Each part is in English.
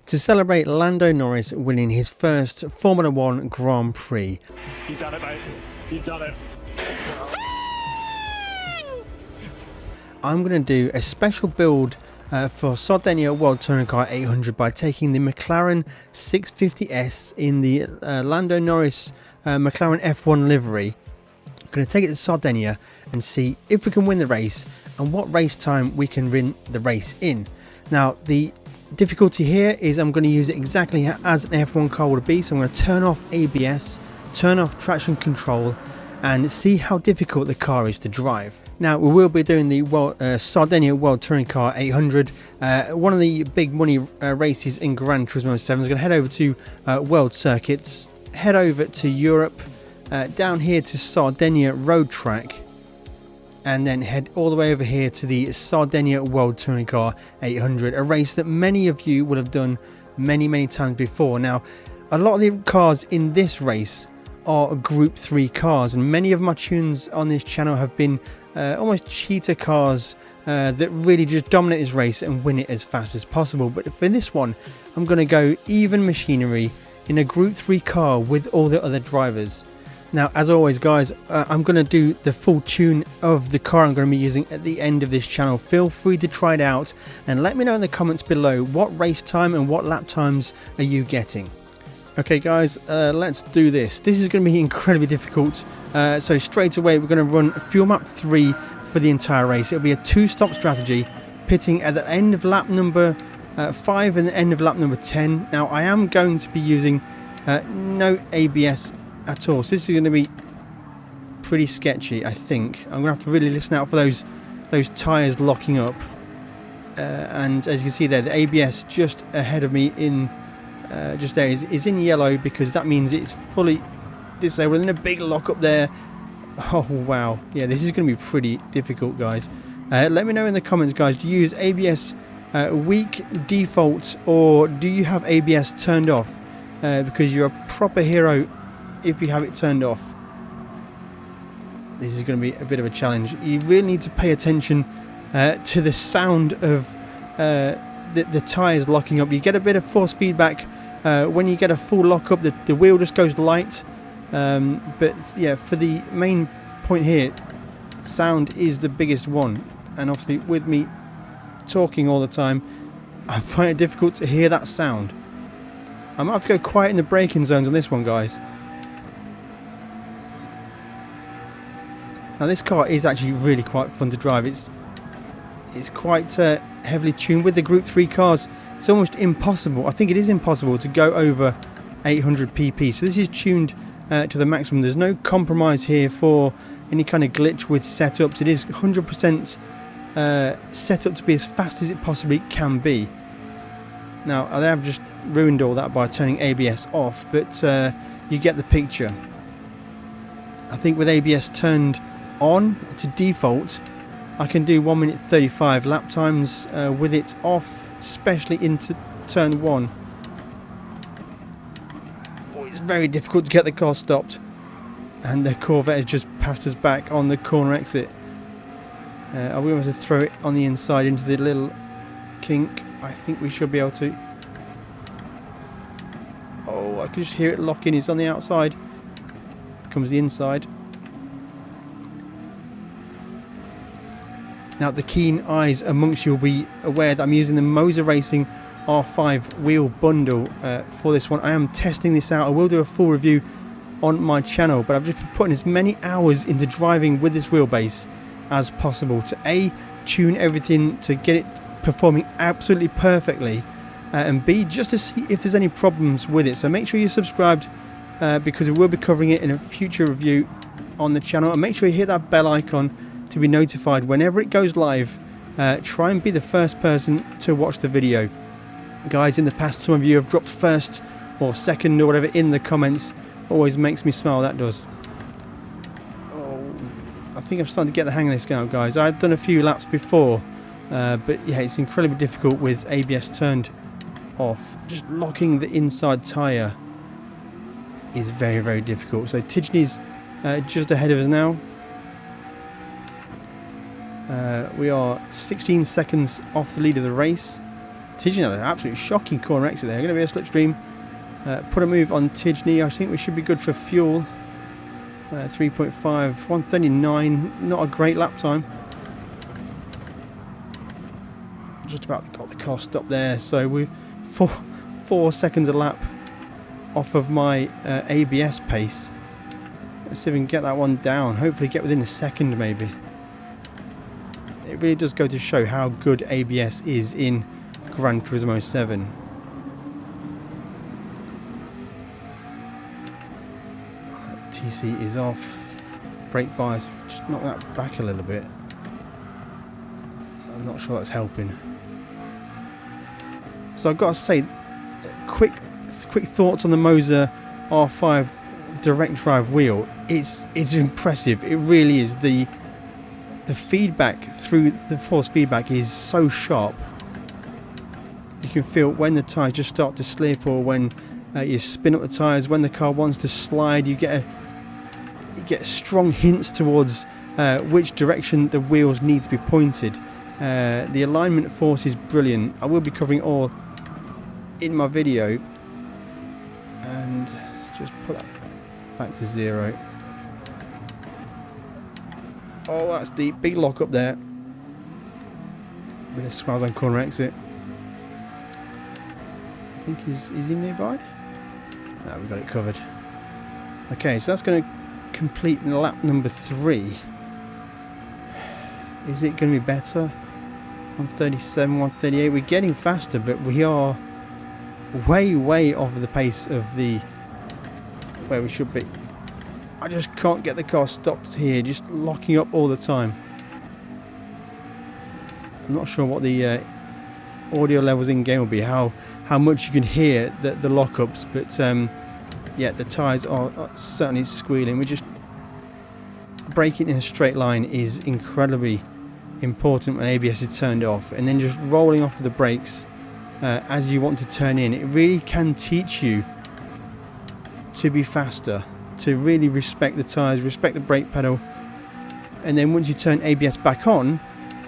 to celebrate Lando Norris winning his first Formula 1 Grand Prix. You've done it, mate. You've done it. I'm going to do a special build for Sardinia World Touring Car 800 by taking the McLaren 650S in the Lando Norris McLaren F1 livery. I'm going to take it to Sardinia and see if we can win the race and what race time we can win the race in. Now, the difficulty here is I'm going to use it exactly as an F1 car would be. So I'm going to turn off ABS, turn off traction control, and see how difficult the car is to drive. Now, we will be doing the Sardinia World Touring Car 800, one of the big money races in Gran Turismo 7. I'm going to head over to World Circuits, head over to Europe, down here to Sardinia Road Track, and then head all the way over here to the Sardinia World Touring Car 800, a race that many of you would have done many times before. Now, a lot of the cars in this race are Group 3 cars, and many of my tunes on this channel have been almost cheater cars that really just dominate this race and win it as fast as possible. But for this one, I'm going to go even machinery in a Group 3 car with all the other drivers. Now, as always, guys, I'm going to do the full tune of the car I'm going to be using at the end of this channel. Feel free to try it out and let me know in the comments below what race time and what lap times are you getting. Okay, guys, let's do this. This is going to be incredibly difficult. So straight away, we're going to run fuel map 3 for the entire race. It'll be a 2-stop strategy, pitting at the end of lap number 5 and the end of lap number 10. Now, I am going to be using no ABS at all, so this is going to be pretty sketchy. I think I'm going to have to really listen out for those tyres locking up, and as you can see there, the ABS just ahead of me in just there is in yellow, because that means it's fully disabled. Within a big lock up there. Oh wow, yeah, this is going to be pretty difficult, guys. Let me know in the comments, guys, do you use ABS weak, default, or do you have ABS turned off? Because you're a proper hero if you have it turned off. This is going to be a bit of a challenge. You really need to pay attention to the sound of the tyres locking up. You get a bit of force feedback when you get a full lock up. The wheel just goes light. But yeah, for the main point here, sound is the biggest one, and obviously with me talking all the time, I find it difficult to hear that sound. I might have to go quiet in the braking zones on this one, guys. Now, this car is actually really quite fun to drive. It's quite heavily tuned. With the Group 3 cars, it's almost impossible. I think it is impossible to go over 800 pp. So this is tuned to the maximum. There's no compromise here for any kind of glitch with setups. It is 100% set up to be as fast as it possibly can be. Now, I have just ruined all that by turning ABS off, but you get the picture. I think with ABS turned on to default, I can do 1 minute 35 lap times with it off, especially into turn 1. Oh, it's very difficult to get the car stopped, and the Corvette has just passed us back on the corner exit. Are we able to throw it on the inside into the little kink? I think we should be able to. Oh, I can just hear it locking. It's on the outside. Comes the inside. Now, the keen eyes amongst you will be aware that I'm using the Moser Racing R5 wheel bundle for this one. I am testing this out. I will do a full review on my channel, but I've just been putting as many hours into driving with this wheelbase as possible to tune everything to get it performing absolutely perfectly, and B, just to see if there's any problems with it. So make sure you're subscribed, because we will be covering it in a future review on the channel, and make sure you hit that bell icon to be notified whenever it goes live. Try and be the first person to watch the video. Guys, in the past, some of you have dropped first or second or whatever in the comments. Always makes me smile, that does. Oh, I think I'm starting to get the hang of this now, guys. I've done a few laps before, but yeah, it's incredibly difficult with ABS turned off. Just locking the inside tyre is very difficult. So Tidgney's just ahead of us now. We are 16 seconds off the lead of the race. Tidge had an absolute shocking corner exit there. Going to be a slipstream. Put a move on Tidge. I think we should be good for fuel. 3.5, 139. Not a great lap time. Just about got the car stopped there. So we're 4 seconds a lap off of my ABS pace. Let's see if we can get that one down. Hopefully get within a second maybe. It really does go to show how good ABS is in Gran Turismo 7. TC is off. Brake bias, just knock that back a little bit. I'm not sure that's helping. So I've got to say, quick thoughts on the Moser R5 direct drive wheel. It's impressive. It really is. The feedback through the force feedback is so sharp. You can feel when the tyres just start to slip, or when you spin up the tyres, when the car wants to slide. You get strong hints towards which direction the wheels need to be pointed. The alignment force is brilliant. I will be covering all in my video, and let's just put that back to 0. Oh, that's deep. Big lock up there. Bit of swells on corner exit. I think is he nearby? No, we've got it covered. Okay, so that's going to complete lap number 3. Is it going to be better? 137, 138. We're getting faster, but we are way off the pace of where we should be. I just can't get the car stopped here, just locking up all the time. I'm not sure what the audio levels in game will be, how much you can hear the lockups, but yeah, the tyres are certainly squealing. We're just braking in a straight line is incredibly important when ABS is turned off, and then just rolling off of the brakes as you want to turn in. It really can teach you to be faster, to really respect the tyres, respect the brake pedal, and then once you turn ABS back on,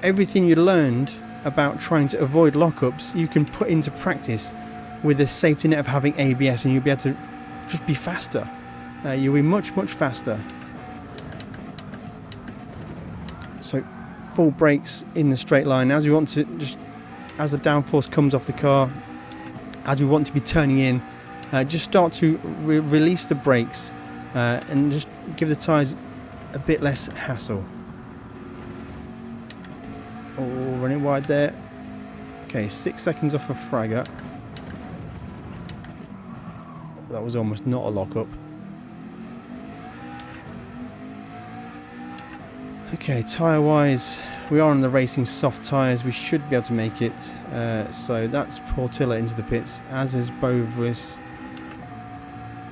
everything you learned about trying to avoid lockups you can put into practice with the safety net of having ABS, and you'll be able to just be faster. You'll be much faster. So full brakes in the straight line as we want to, just as the downforce comes off the car, as we want to be turning in, just start to release the brakes and just give the tyres a bit less hassle. Oh, running wide there. Okay, 6 seconds off of Fragger. That was almost not a lockup. Okay, tyre wise, we are on the racing soft tyres. We should be able to make it. So that's Portilla into the pits, as is Bovis.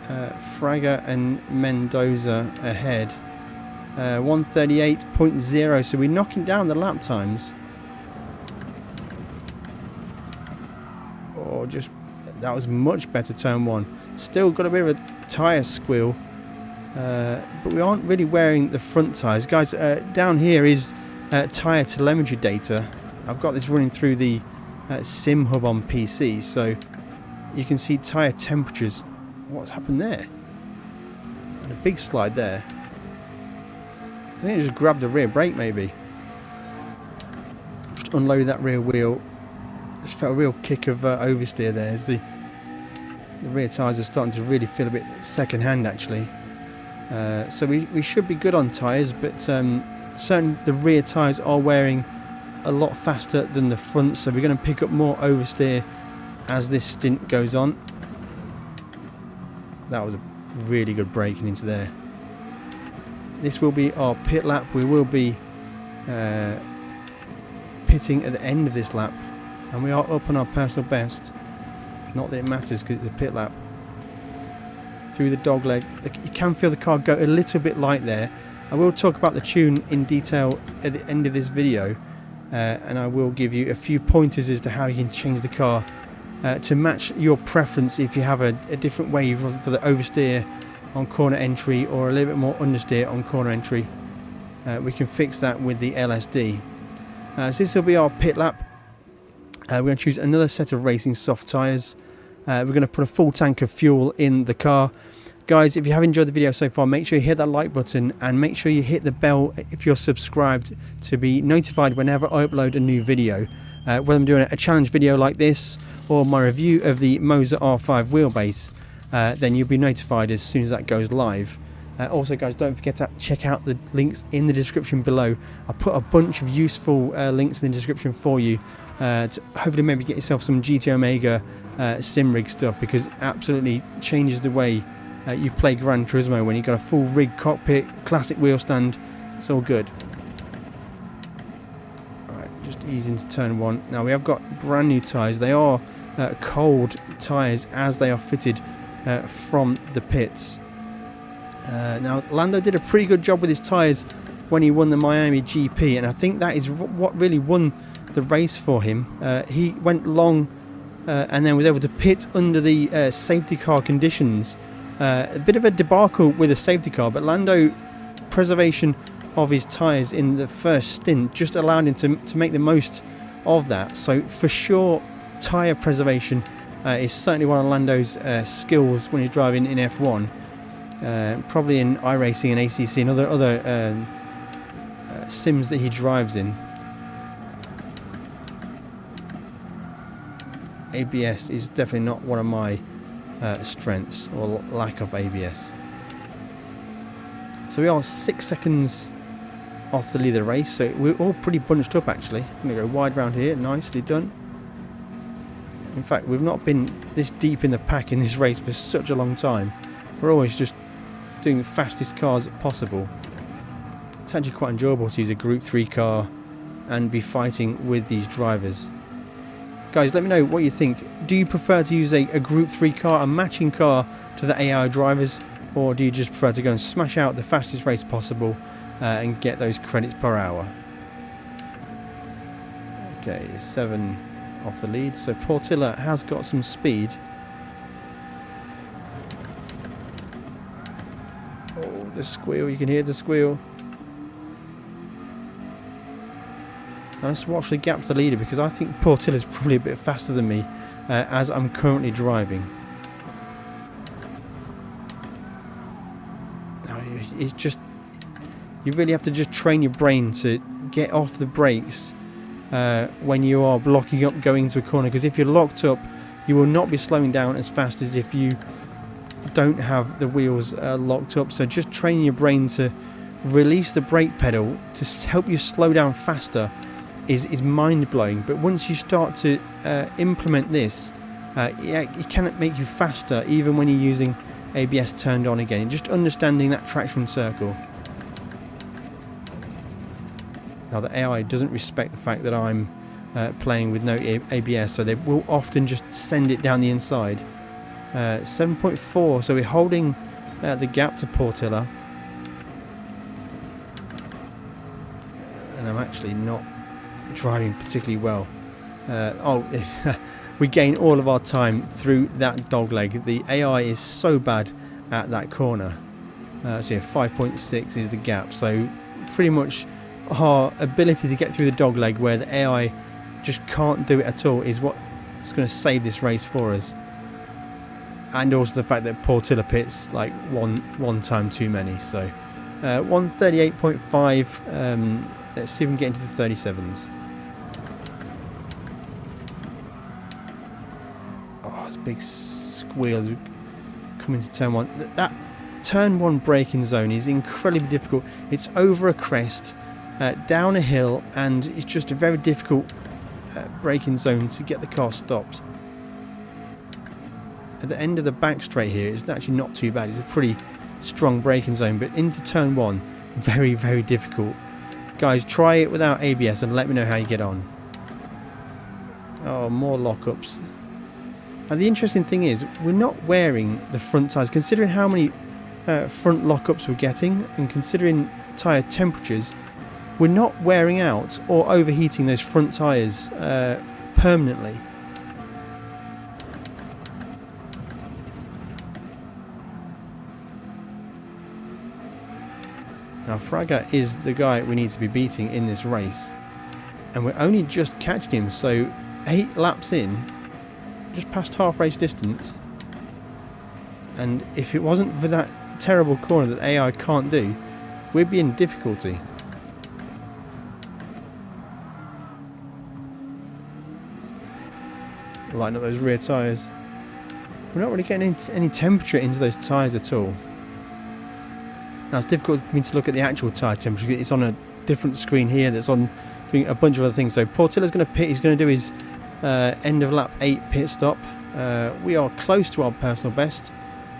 Fragger and Mendoza ahead. 138.0, so we're knocking down the lap times. Oh, just that was much better turn 1. Still got a bit of a tyre squeal, but we aren't really wearing the front tyres. Guys, down here is tyre telemetry data. I've got this running through the Sim Hub on PC, so you can see tyre temperatures. What's happened there? And a big slide there. I think I just grabbed the rear brake maybe. Just unload that rear wheel. Just felt a real kick of oversteer there as the rear tyres are starting to really feel a bit second hand actually. So we should be good on tyres, but certainly the rear tyres are wearing a lot faster than the front, so we're going to pick up more oversteer as this stint goes on. That was a really good braking into there. This will be our pit lap. We will be pitting at the end of this lap, and we are up on our personal best. Not that it matters because it's a pit lap. Through the dog leg, you can feel the car go a little bit light there. I will talk about the tune in detail at the end of this video, and I will give you a few pointers as to how you can change the car to match your preference. If you have a different way for the oversteer on corner entry, or a little bit more understeer on corner entry, we can fix that with the LSD. So this will be our pit lap. We're going to choose another set of racing soft tyres. We're going to put a full tank of fuel in the car. Guys, if you have enjoyed the video so far, make sure you hit that like button and make sure you hit the bell if you're subscribed to be notified whenever I upload a new video. Whether I'm doing a challenge video like this or my review of the Moser R5 wheelbase, then you'll be notified as soon as that goes live. Also guys, don't forget to check out the links in the description below. I put a bunch of useful links in the description for you to hopefully maybe get yourself some GT Omega sim rig stuff, because it absolutely changes the way you play Gran Turismo when you've got a full rig cockpit, classic wheel stand. It's all good. Alright, just ease into turn 1. Now we have got brand new tyres. They are cold tyres as they are fitted from the pits. Now Lando did a pretty good job with his tyres when he won the Miami GP, and I think that is what really won the race for him. He went long and then was able to pit under the safety car conditions. A bit of a debacle with a safety car, but Lando preservation of his tyres in the first stint just allowed him to make the most of that. So for sure, tyre preservation is certainly one of Lando's skills when he's driving in F1. Probably in iRacing and ACC and other sims that he drives in. ABS is definitely not one of my strengths, or lack of ABS. So we are 6 seconds off the lead of the race, so we're all pretty bunched up actually. I'm going to go wide round here, nicely done. In fact, we've not been this deep in the pack in this race for such a long time. We're always just doing the fastest cars possible. It's actually quite enjoyable to use a Group 3 car and be fighting with these drivers. Guys, let me know what you think. Do you prefer to use a Group 3 car, a matching car to the AI drivers, or do you just prefer to go and smash out the fastest race possible and get those credits per hour? Okay, 7 off the lead, so Portilla has got some speed. Oh, the squeal, you can hear the squeal. Now let's watch the gap to the leader, because I think Portilla's probably a bit faster than me as I'm currently driving. Now it's just, you really have to just train your brain to get off the brakes when you are blocking up going into a corner, because if you're locked up you will not be slowing down as fast as if you don't have the wheels locked up. So just training your brain to release the brake pedal to help you slow down faster is mind-blowing. But once you start to implement this, it can make you faster even when you're using ABS turned on again. Just understanding that traction circle. Now the AI doesn't respect the fact that I'm playing with no ABS, so they will often just send it down the inside. 7.4, so we're holding the gap to Portilla. And I'm actually not driving particularly well. We gain all of our time through that dogleg. The AI is so bad at that corner. So yeah, 5.6 is the gap, so pretty much our ability to get through the dogleg where the AI just can't do it at all is what's going to save this race for us. And also the fact that Portilla pits like one time too many. So 138.5. Let's see if we can get into the 37s. Oh, it's a big squeal as we come into turn 1. That turn 1 braking zone is incredibly difficult. It's over a crest, down a hill, and it's just a very difficult braking zone to get the car stopped. At the end of the back straight here, it's actually not too bad. It's a pretty strong braking zone, but into turn 1, very, very difficult. Guys, try it without ABS and let me know how you get on. Oh, more lockups. Now the interesting thing is, we're not wearing the front tyres. Considering how many front lockups we're getting, and considering tyre temperatures, we're not wearing out or overheating those front tyres permanently. Now Fraga is the guy we need to be beating in this race, and we're only just catching him, so 8 laps in, just past half race distance, and if it wasn't for that terrible corner that AI can't do, we'd be in difficulty. Lighten up those rear tyres. We're not really getting any temperature into those tyres at all. Now it's difficult for me to look at the actual tyre temperature. It's on a different screen here that's on doing a bunch of other things. So Portilla's going to pit. He's going to do his end of lap 8 pit stop. We are close to our personal best.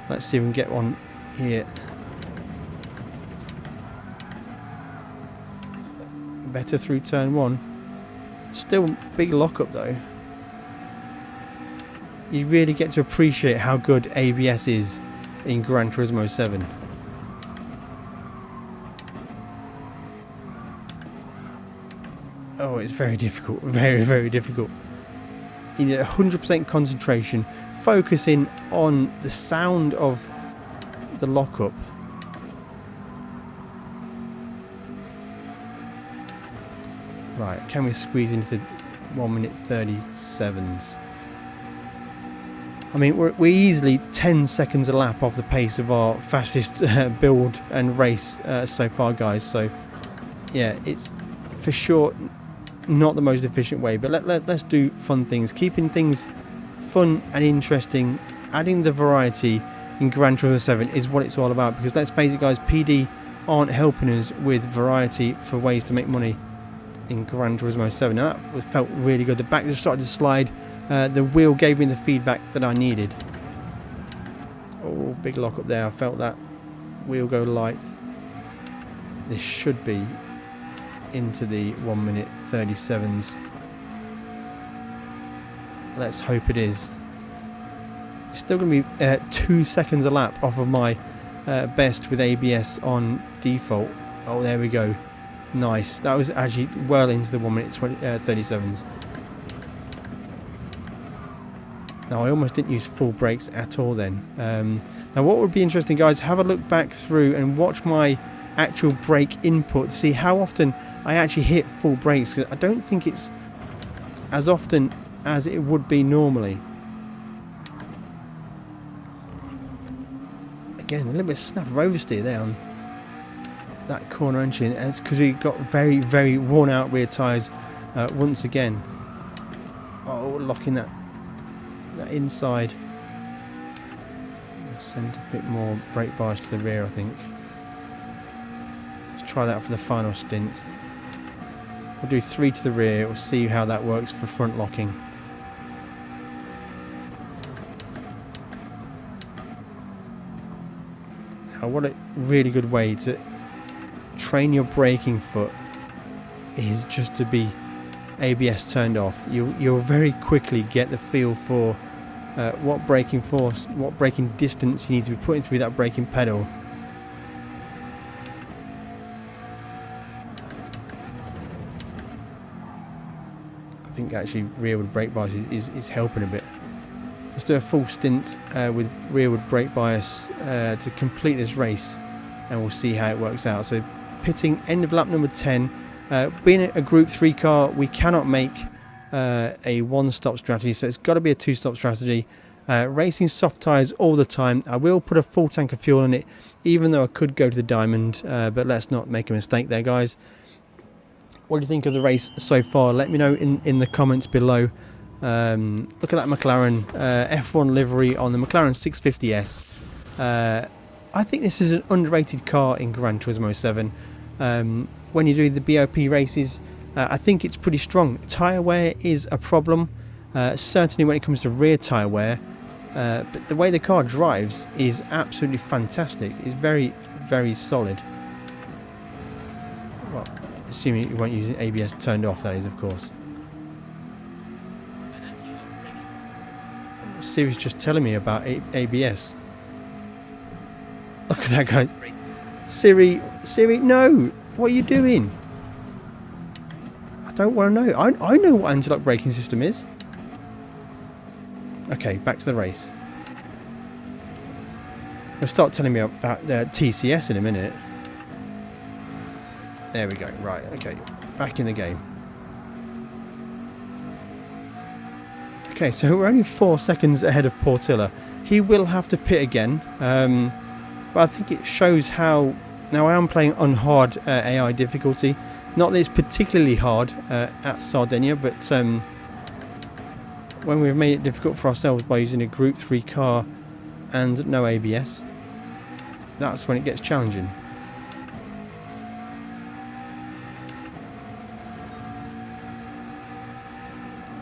Let's see if we can get one here. Better through turn 1. Still big lockup though. You really get to appreciate how good ABS is in Gran Turismo 7. Oh, it's very difficult. Very, very difficult. You need 100% concentration, focusing on the sound of the lockup. Right, can we squeeze into the 1:37s? I mean, we're easily 10 seconds a lap off the pace of our fastest build and race so far, guys. So, yeah, it's for sure not the most efficient way, but let's do fun things. Keeping things fun and interesting, adding the variety in Gran Turismo 7 is what it's all about, because let's face it, guys, PD aren't helping us with variety for ways to make money in Gran Turismo 7. Now, that felt really good. The back just started to slide. The wheel gave me the feedback that I needed. Oh, big lock up there. I felt that wheel go light. This should be into the 1:37s. Let's hope it is. It's still going to be 2 seconds a lap off of my best with ABS on default. Oh, there we go. Nice. That was actually well into the 1:37s. Now, I almost didn't use full brakes at all then. Now, what would be interesting, guys, have a look back through and watch my actual brake input. See how often I actually hit full brakes, because I don't think it's as often as it would be normally. Again, a little bit of snap of oversteer there on that corner entry, and it's because we got very, very worn out rear tyres once again. Oh, locking that inside. Send a bit more brake bars to the rear, I think. Let's try that for the final stint. We'll do 3 to the rear. We'll see how that works for front locking. Now, what a really good way to train your braking foot is just to be ABS turned off. You'll very quickly get the feel for what braking force, what braking distance you need to be putting through that braking pedal. I think actually rearward brake bias is helping a bit. Let's do a full stint with rearward brake bias to complete this race, and we'll see how it works out. So pitting end of lap number 10. Being a Group 3 car, we cannot make a one-stop strategy, so it's got to be a two-stop strategy. Racing soft tyres all the time. I will put a full tank of fuel in it, even though I could go to the diamond, but let's not make a mistake there, guys. What do you think of the race so far? Let me know in the comments below. Look at that McLaren F1 livery on the McLaren 650S. I think this is an underrated car in Gran Turismo 7. When you do the BOP races, I think it's pretty strong. Tyre wear is a problem, certainly when it comes to rear tyre wear, but the way the car drives is absolutely fantastic. It's very, very solid. Well, assuming you won't use ABS turned off, that is, of course. Siri's just telling me about ABS. Look at that, guys. Siri, no! What are you doing? I don't want to know. I know what anti-lock braking system is. Okay, back to the race. They'll start telling me about TCS in a minute. There we go. Right, okay. Back in the game. Okay, so we're only 4 seconds ahead of Portilla. He will have to pit again, but I think it shows how... Now I am playing on hard AI difficulty. Not that it's particularly hard at Sardinia, but when we've made it difficult for ourselves by using a Group 3 car and no ABS, that's when it gets challenging.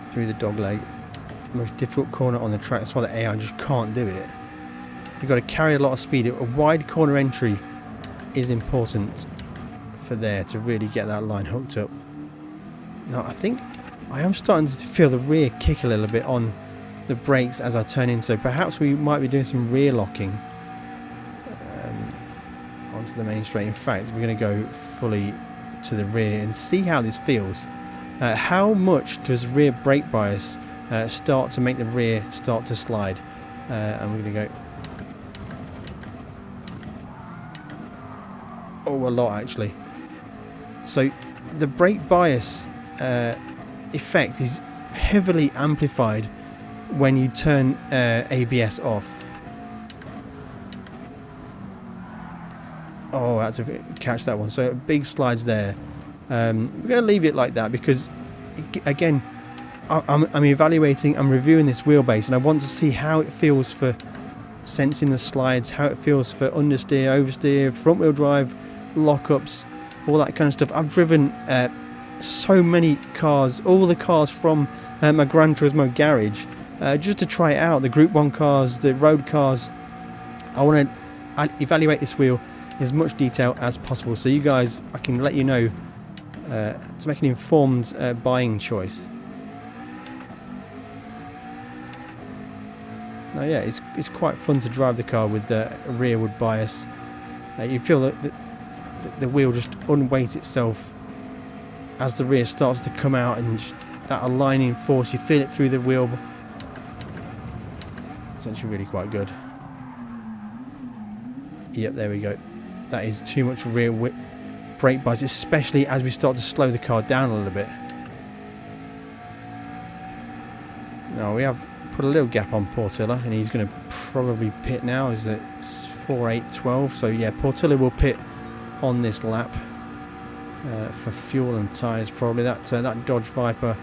Through the dog leg. Most difficult corner on the track. That's why the AI just can't do it. You've got to carry a lot of speed. A wide corner entry is important for there to really get that line hooked up. Now I think I am starting to feel the rear kick a little bit on the brakes as I turn in, so perhaps we might be doing some rear locking onto the main straight. In fact, we're going to go fully to the rear and see how this feels. How much does rear brake bias start to make the rear start to slide? And we're going to go... Oh, a lot actually. So the brake bias effect is heavily amplified when you turn ABS off. Oh, I had to catch that one. So big slides there. We're going to leave it like that because, again, I'm evaluating, I'm reviewing this wheelbase, and I want to see how it feels for sensing the slides, how it feels for understeer, oversteer, front wheel drive, lockups, all that kind of stuff. I've driven so many cars, all the cars from my Gran Turismo garage, just to try it out. The Group 1 cars, the road cars. I want to evaluate this wheel in as much detail as possible, so you guys, I can let you know to make an informed buying choice. Now, yeah, it's quite fun to drive the car with the rearward bias. You feel that the wheel just unweights itself as the rear starts to come out, and that aligning force, you feel it through the wheel. It's actually really quite good. Yep, there we go. That is too much rear brake bias, especially as we start to slow the car down a little bit. Now we have put a little gap on Portilla, and he's going to probably pit now. Is it 4.8.12? So yeah, Portilla will pit on this lap for fuel and tyres probably. That Dodge Viper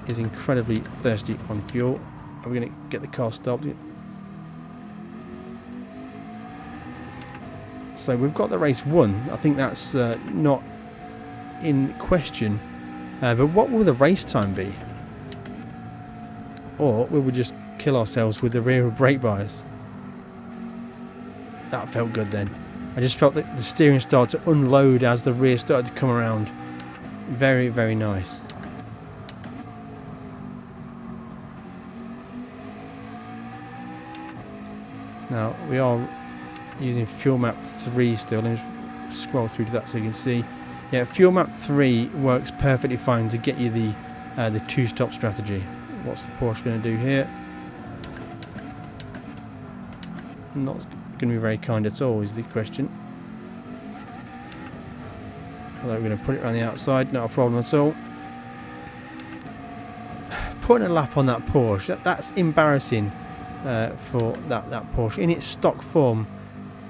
is incredibly thirsty on fuel. Are we going to get the car stopped? So we've got the race won. I think that's not in question. But what will the race time be? Or will we just kill ourselves with the rear brake bias? That felt good then. I just felt that the steering started to unload as the rear started to come around. Very, very nice. Now we are using fuel map 3 still. Let me just scroll through to that so you can see. Yeah, fuel map 3 works perfectly fine to get you the 2-stop strategy. What's the Porsche going to do here? Not going to be very kind at all is the question. Although we're going to put it around the outside, not a problem at all. Putting a lap on that Porsche, that's embarrassing for that Porsche. In its stock form,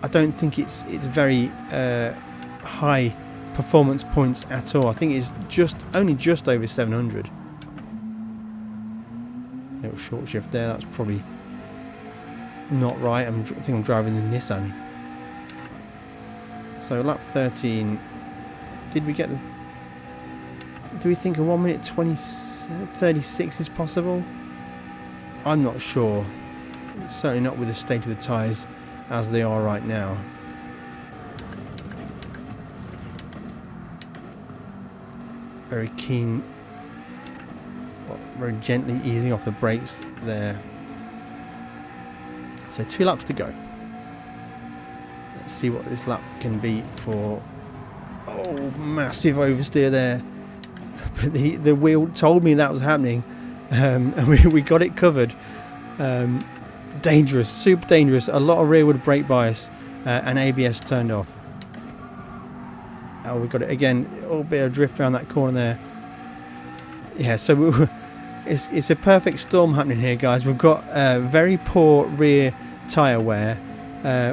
I don't think it's very high performance points at all. I think it's only just over 700. Little short shift there, that's probably not right. I think I'm driving the Nissan. So lap 13, did we get the... Do we think a 1 minute 36 is possible? I'm not sure. Certainly not with the state of the tyres as they are right now. Very keen, very gently easing off the brakes there. So 2 laps to go. Let's see what this lap can be for... Oh, massive oversteer there. But the wheel told me that was happening, and we got it covered. Dangerous, super dangerous. A lot of rearward brake bias and ABS turned off. Oh, we got it again. A little bit of drift around that corner there. Yeah, so It's a perfect storm happening here, guys. We've got very poor rear tyre wear.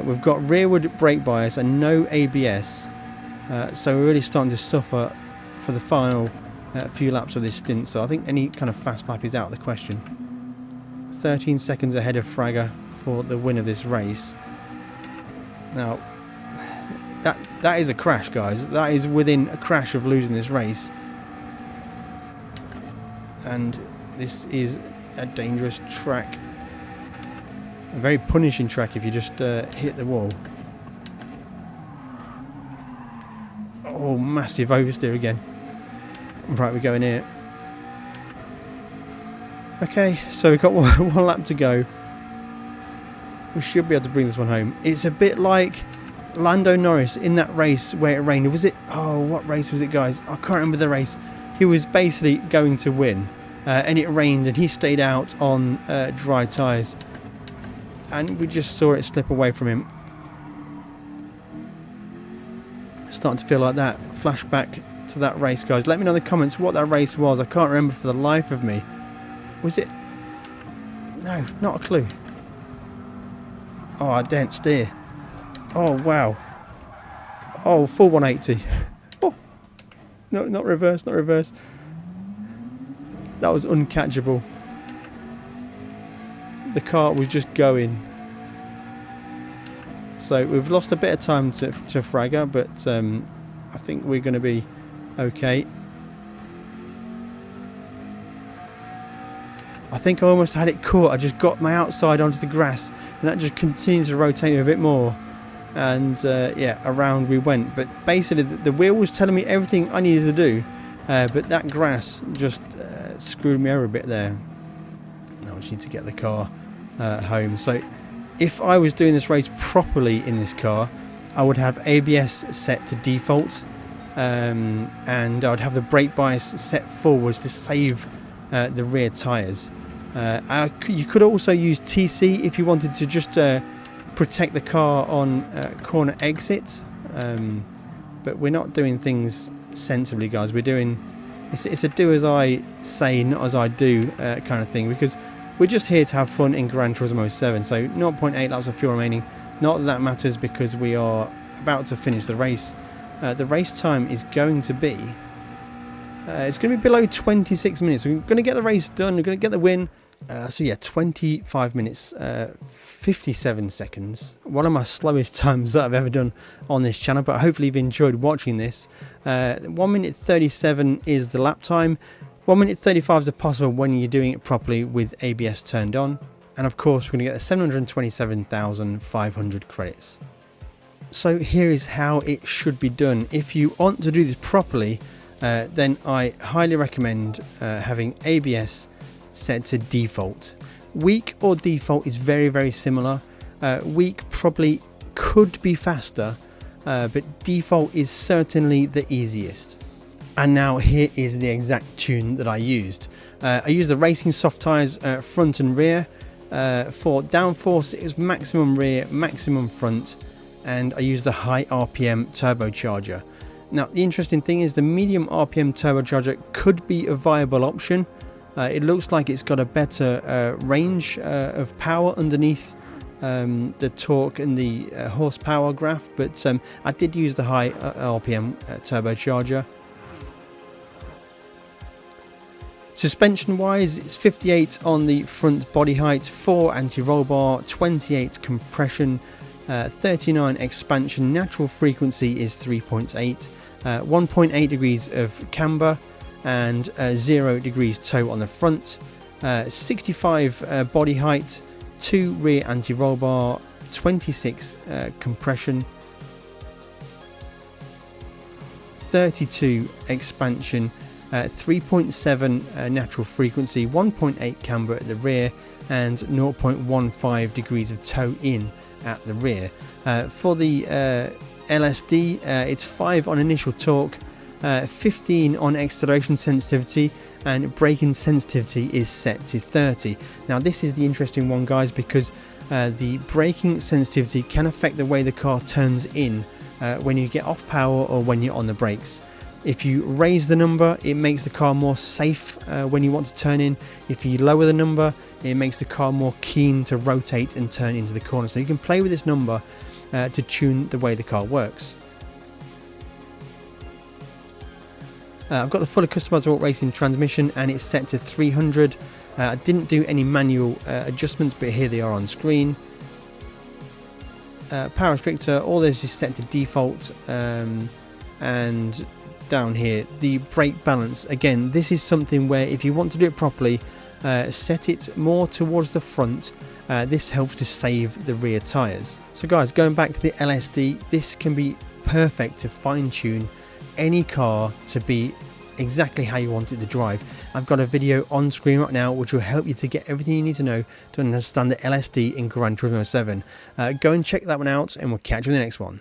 We've got rearward brake bias and no ABS. So we're really starting to suffer for the final few laps of this stint. So I think any kind of fast lap is out of the question. 13 seconds ahead of Fraga for the win of this race. Now, that is a crash, guys. That is within a crash of losing this race. And this is a dangerous track. A very punishing track if you just hit the wall. Oh, massive oversteer again. Right, we're going here. Okay, so we've got one lap to go. We should be able to bring this one home. It's a bit like Lando Norris in that race where it rained. Was it? Oh, what race was it, guys? I can't remember the race. He was basically going to win. And it rained and he stayed out on dry tyres. And we just saw it slip away from him. Starting to feel like that. Flashback to that race, guys. Let me know in the comments what that race was. I can't remember for the life of me. Was it? No, not a clue. Oh, I didn't steer. Oh, wow. Oh, full 180. Oh. No, not reverse, not reverse. That was uncatchable. The car was just going. So we've lost a bit of time to Fraga, but I think we're going to be okay. I think I almost had it caught. I just got my outside onto the grass and that just continued to rotate me a bit more. And yeah, around we went. But basically the wheel was telling me everything I needed to do. But that grass just screwed me over a bit there. Now I just need to get the car home. So if I was doing this race properly in this car, I would have ABS set to default, and I would have the brake bias set forwards to save the rear tyres. You could also use TC if you wanted to just protect the car on corner exit, but we're not doing things sensibly, guys. We're doing it's a do as I say, not as I do kind of thing, because we're just here to have fun in Gran Turismo 7. So 0.8 laps of fuel remaining. Not that that matters because we are about to finish the race. The race time is going to be it's going to be below 26 minutes. We're going to get the race done. We're going to get the win. So yeah, 25 minutes 57 seconds. One of my slowest times that I've ever done on this channel, but hopefully you've enjoyed watching this. 1 minute 37 is the lap time. 1 minute 35 is possible when you're doing it properly with ABS turned on. And of course we're going to get the 727,500 credits. So here is how it should be done. If you want to do this properly, then I highly recommend having ABS set to default. Weak or default is very, very similar. Weak probably could be faster, but default is certainly the easiest. And now here is the exact tune that I used. I used the racing soft tyres front and rear. For downforce it was maximum rear, maximum front, and I used the high RPM turbocharger. Now the interesting thing is the medium RPM turbocharger could be a viable option. It looks like it's got a better range of power underneath the torque and the horsepower graph, but I did use the high RPM turbocharger. Suspension wise, it's 58 on the front body height, 4 anti-roll bar, 28 compression, 39 expansion, natural frequency is 3.8, 1.8 degrees of camber, and 0 degrees toe on the front, 65 body height, 2 rear anti-roll bar, 26 compression, 32 expansion, 3.7 natural frequency, 1.8 camber at the rear, and 0.15 degrees of toe in at the rear. For the LSD, it's 5 on initial torque, 15 on acceleration sensitivity, and braking sensitivity is set to 30. Now this is the interesting one, guys, because the braking sensitivity can affect the way the car turns in when you get off power or when you're on the brakes. If you raise the number, it makes the car more safe when you want to turn in. If you lower the number, it makes the car more keen to rotate and turn into the corner. So you can play with this number to tune the way the car works. I've got the fully customizable racing transmission and it's set to 300. I didn't do any manual adjustments, but here they are on screen. Power restrictor, all this is set to default, and down here the brake balance. Again, this is something where if you want to do it properly, set it more towards the front. This helps to save the rear tyres. So guys, going back to the LSD, this can be perfect to fine tune any car to be exactly how you want it to drive. I've got a video on screen right now which will help you to get everything you need to know to understand the LSD in Gran Turismo 7. Go and check that one out and we'll catch you in the next one.